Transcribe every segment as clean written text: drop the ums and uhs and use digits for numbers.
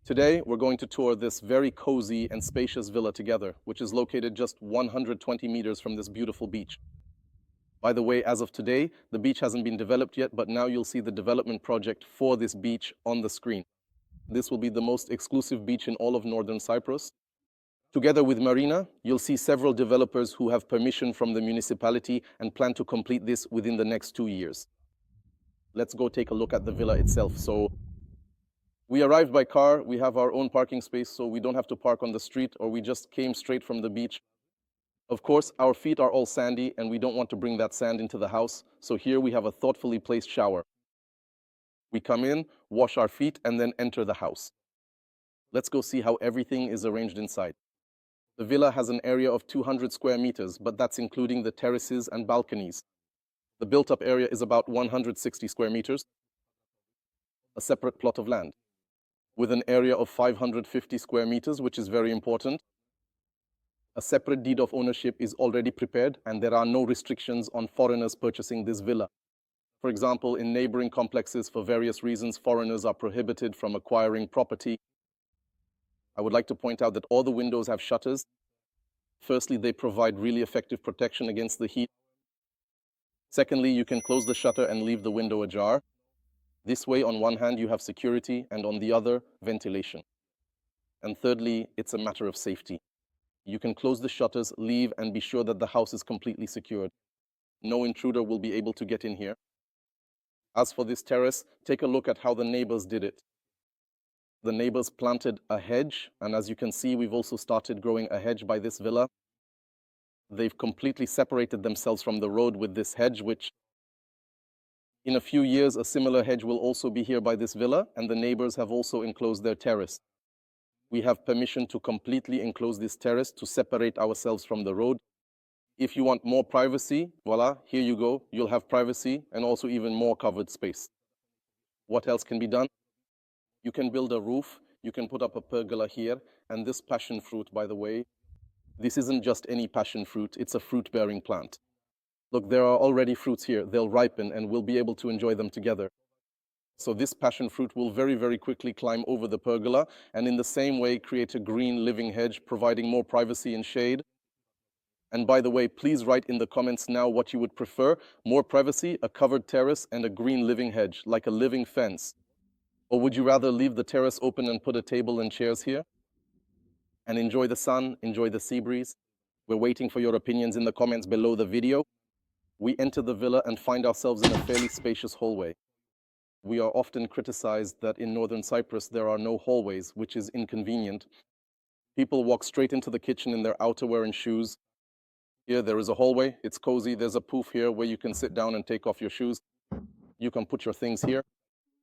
Today, we're going to tour this very cozy and spacious villa together, which is located just 120 meters from this beautiful beach. By the way, as of today, the beach hasn't been developed yet, but now you'll see the development project for this beach on the screen. This will be the most exclusive beach in all of Northern Cyprus. Together with Marina, you'll see several developers who have permission from the municipality and plan to complete this within the next 2 years. Let's go take a look at the villa itself. So we arrived by car, we have our own parking space, so we don't have to park on the street, or we just came straight from the beach. Of course, our feet are all sandy and we don't want to bring that sand into the house, so here we have a thoughtfully placed shower. We come in, wash our feet, and then enter the house. Let's go see how everything is arranged inside. The villa has an area of 200 square meters, but that's including the terraces and balconies. The built-up area is about 160 square meters, a separate plot of land, with an area of 550 square meters, which is very important. A separate deed of ownership is already prepared, and there are no restrictions on foreigners purchasing this villa. For example, in neighboring complexes, for various reasons, foreigners are prohibited from acquiring property. I would like to point out that all the windows have shutters. Firstly, they provide really effective protection against the heat. Secondly, you can close the shutter and leave the window ajar. This way, on one hand, you have security, and on the other, ventilation. And thirdly, it's a matter of safety. You can close the shutters, leave, and be sure that the house is completely secured. No intruder will be able to get in here. As for this terrace, take a look at how the neighbors did it. The neighbors planted a hedge, and as you can see, we've also started growing a hedge by this villa. They've completely separated themselves from the road with this hedge, which in a few years, a similar hedge will also be here by this villa, and the neighbors have also enclosed their terrace. We have permission to completely enclose this terrace to separate ourselves from the road. If you want more privacy, voila, here you go. You'll have privacy and also even more covered space. What else can be done? You can build a roof, you can put up a pergola here, and this passion fruit, by the way, this isn't just any passion fruit, it's a fruit-bearing plant. Look, there are already fruits here. They'll ripen and we'll be able to enjoy them together. So this passion fruit will very, very quickly climb over the pergola and in the same way create a green living hedge, providing more privacy and shade. And by the way, please write in the comments now what you would prefer: more privacy, a covered terrace, and a green living hedge, like a living fence. Or would you rather leave the terrace open and put a table and chairs here? And enjoy the sun, enjoy the sea breeze? We're waiting for your opinions in the comments below the video. We enter the villa and find ourselves in a fairly spacious hallway. We are often criticized that in Northern Cyprus there are no hallways, which is inconvenient. People walk straight into the kitchen in their outerwear and shoes. Here there is a hallway, it's cozy, there's a poof here where you can sit down and take off your shoes. You can put your things here.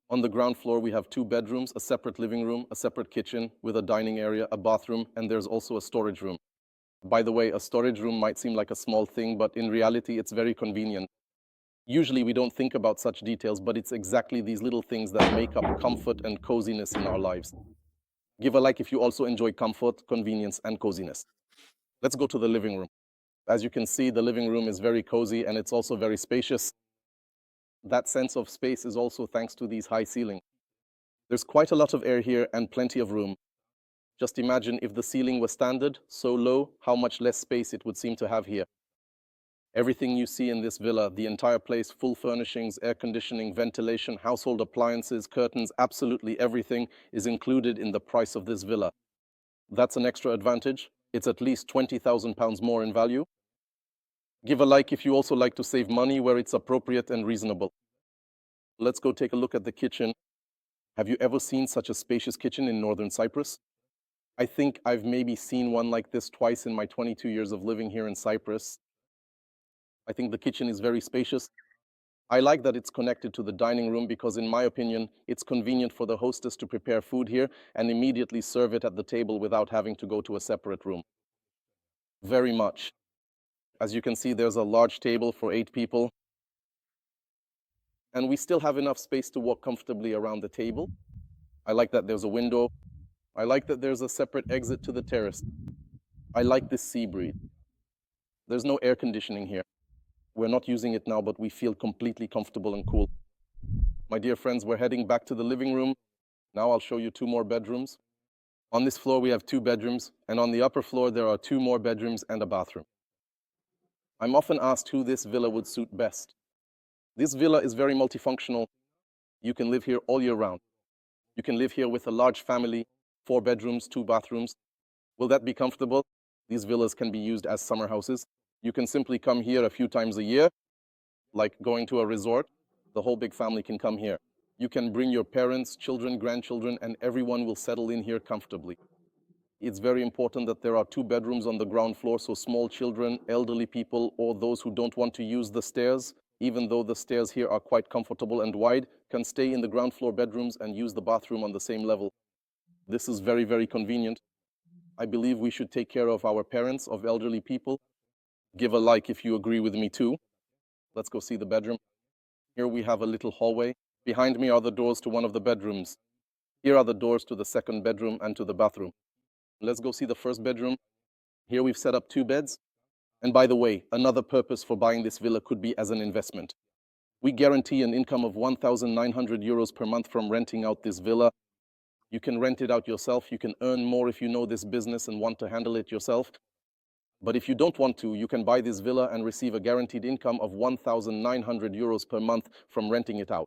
On the ground floor we have 2 bedrooms, a separate living room, a separate kitchen with a dining area, a bathroom, and there's also a storage room. By the way, a storage room might seem like a small thing, but in reality it's very convenient. Usually we don't think about such details, but it's exactly these little things that make up comfort and coziness in our lives. Give a like if you also enjoy comfort, convenience, and coziness. Let's go to the living room. As you can see, the living room is very cozy and it's also very spacious. That sense of space is also thanks to these high ceilings. There's quite a lot of air here and plenty of room. Just imagine if the ceiling was standard, so low, how much less space it would seem to have here. Everything you see in this villa, the entire place, full furnishings, air conditioning, ventilation, household appliances, curtains, absolutely everything is included in the price of this villa. That's an extra advantage. It's at least £20,000 more in value. Give a like if you also like to save money where it's appropriate and reasonable. Let's go take a look at the kitchen. Have you ever seen such a spacious kitchen in Northern Cyprus? I think I've maybe seen one like this twice in my 22 years of living here in Cyprus. I think the kitchen is very spacious. I like that it's connected to the dining room because, in my opinion, it's convenient for the hostess to prepare food here and immediately serve it at the table without having to go to a separate room. Very much. As you can see, there's a large table for 8 people. And we still have enough space to walk comfortably around the table. I like that there's a window. I like that there's a separate exit to the terrace. I like this sea breeze. There's no air conditioning here. We're not using it now, but we feel completely comfortable and cool. My dear friends, we're heading back to the living room. Now I'll show you 2 more bedrooms. On this floor, we have 2 bedrooms, and on the upper floor, there are 2 more bedrooms and a bathroom. I'm often asked who this villa would suit best. This villa is very multifunctional. You can live here all year round. You can live here with a large family, 4 bedrooms, 2 bathrooms. Will that be comfortable? These villas can be used as summer houses. You can simply come here a few times a year, like going to a resort. The whole big family can come here. You can bring your parents, children, grandchildren, and everyone will settle in here comfortably. It's very important that there are 2 bedrooms on the ground floor, so small children, elderly people, or those who don't want to use the stairs, even though the stairs here are quite comfortable and wide, can stay in the ground floor bedrooms and use the bathroom on the same level. This is very, very convenient. I believe we should take care of our parents, of elderly people. Give a like if you agree with me too. Let's go see the bedroom. Here we have a little hallway. Behind me are the doors to one of the bedrooms. Here are the doors to the second bedroom and to the bathroom. Let's go see the first bedroom. Here we've set up 2 beds. And by the way, another purpose for buying this villa could be as an investment. We guarantee an income of 1,900 euros per month from renting out this villa. You can rent it out yourself. You can earn more if you know this business and want to handle it yourself. But if you don't want to, you can buy this villa and receive a guaranteed income of 1,900 euros per month from renting it out.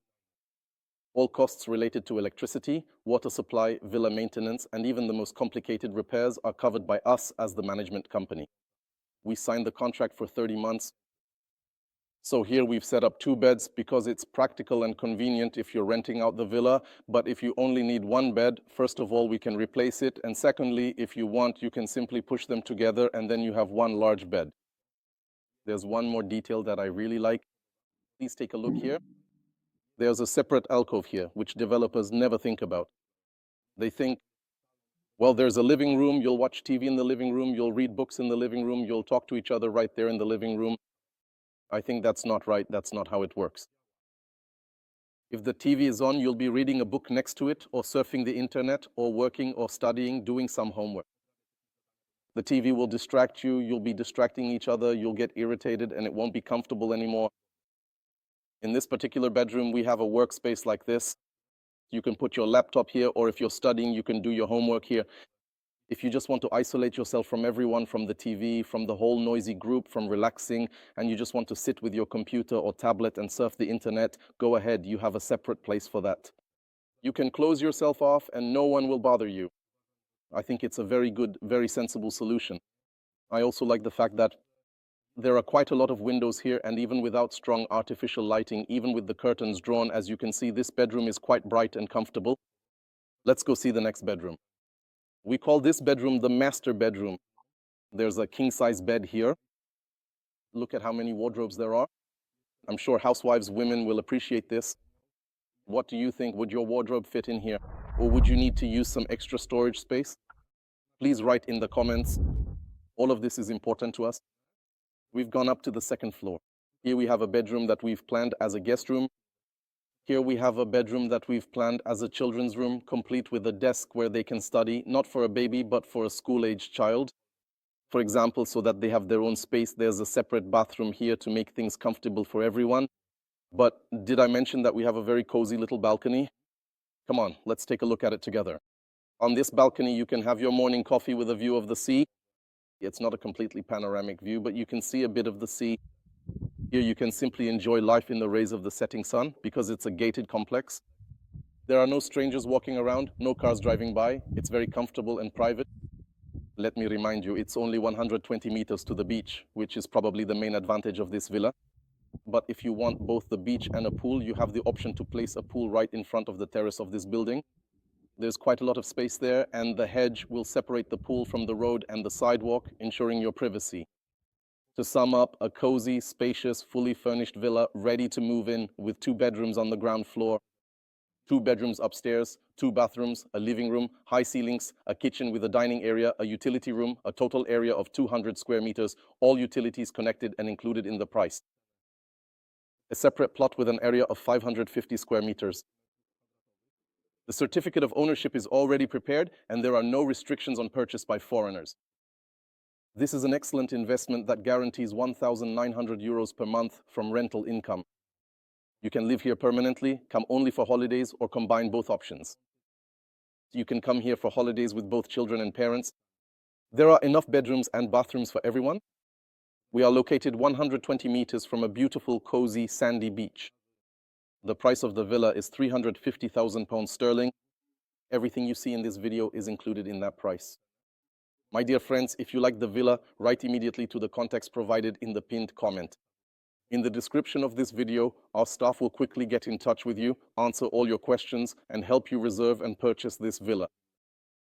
All costs related to electricity, water supply, villa maintenance, and even the most complicated repairs are covered by us as the management company. We signed the contract for 30 months. So here we've set up 2 beds because it's practical and convenient if you're renting out the villa. But if you only need 1 bed, first of all, we can replace it. And secondly, if you want, you can simply push them together and then you have 1 large bed. There's one more detail that I really like. Please take a look here. There's a separate alcove here, which developers never think about. They think, well, there's a living room, you'll watch TV in the living room, you'll read books in the living room, you'll talk to each other right there in the living room. I think that's not right. That's not how it works. If the TV is on, you'll be reading a book next to it, or surfing the internet, or working or studying, doing some homework. The TV will distract you, you'll be distracting each other, you'll get irritated, and it won't be comfortable anymore. In this particular bedroom, we have a workspace like this. You can put your laptop here, or if you're studying, you can do your homework here. If you just want to isolate yourself from everyone, from the TV, from the whole noisy group, from relaxing, and you just want to sit with your computer or tablet and surf the internet, go ahead, you have a separate place for that. You can close yourself off and no one will bother you. I think it's a very good, very sensible solution. I also like the fact that there are quite a lot of windows here, and even without strong artificial lighting, even with the curtains drawn, as you can see, this bedroom is quite bright and comfortable. Let's go see the next bedroom. We call this bedroom the master bedroom. There's a king-size bed here. Look at how many wardrobes there are. I'm sure housewives, women will appreciate this. What do you think? Would your wardrobe fit in here? Or would you need to use some extra storage space? Please write in the comments. All of this is important to us. We've gone up to the second floor. Here we have a bedroom that we've planned as a guest room. Here we have a bedroom that we've planned as a children's room, complete with a desk where they can study, not for a baby, but for a school-aged child. For example, so that they have their own space. There's a separate bathroom here to make things comfortable for everyone. But did I mention that we have a very cozy little balcony? Come on, let's take a look at it together. On this balcony, you can have your morning coffee with a view of the sea. It's not a completely panoramic view, but you can see a bit of the sea. Here you can simply enjoy life in the rays of the setting sun because it's a gated complex. There are no strangers walking around, no cars driving by. It's very comfortable and private. Let me remind you, it's only 120 meters to the beach, which is probably the main advantage of this villa. But if you want both the beach and a pool, you have the option to place a pool right in front of the terrace of this building. There's quite a lot of space there, and the hedge will separate the pool from the road and the sidewalk, ensuring your privacy. To sum up, a cozy, spacious, fully furnished villa ready to move in with 2 bedrooms on the ground floor, 2 bedrooms upstairs, 2 bathrooms, a living room, high ceilings, a kitchen with a dining area, a utility room, a total area of 200 square meters, all utilities connected and included in the price. A separate plot with an area of 550 square meters. The certificate of ownership is already prepared, and there are no restrictions on purchase by foreigners. This is an excellent investment that guarantees 1,900 euros per month from rental income. You can live here permanently, come only for holidays, or combine both options. You can come here for holidays with both children and parents. There are enough bedrooms and bathrooms for everyone. We are located 120 meters from a beautiful, cozy, sandy beach. The price of the villa is £350,000 sterling. Everything you see in this video is included in that price. My dear friends, if you like the villa, write immediately to the contacts provided in the pinned comment. In the description of this video, our staff will quickly get in touch with you, answer all your questions, and help you reserve and purchase this villa.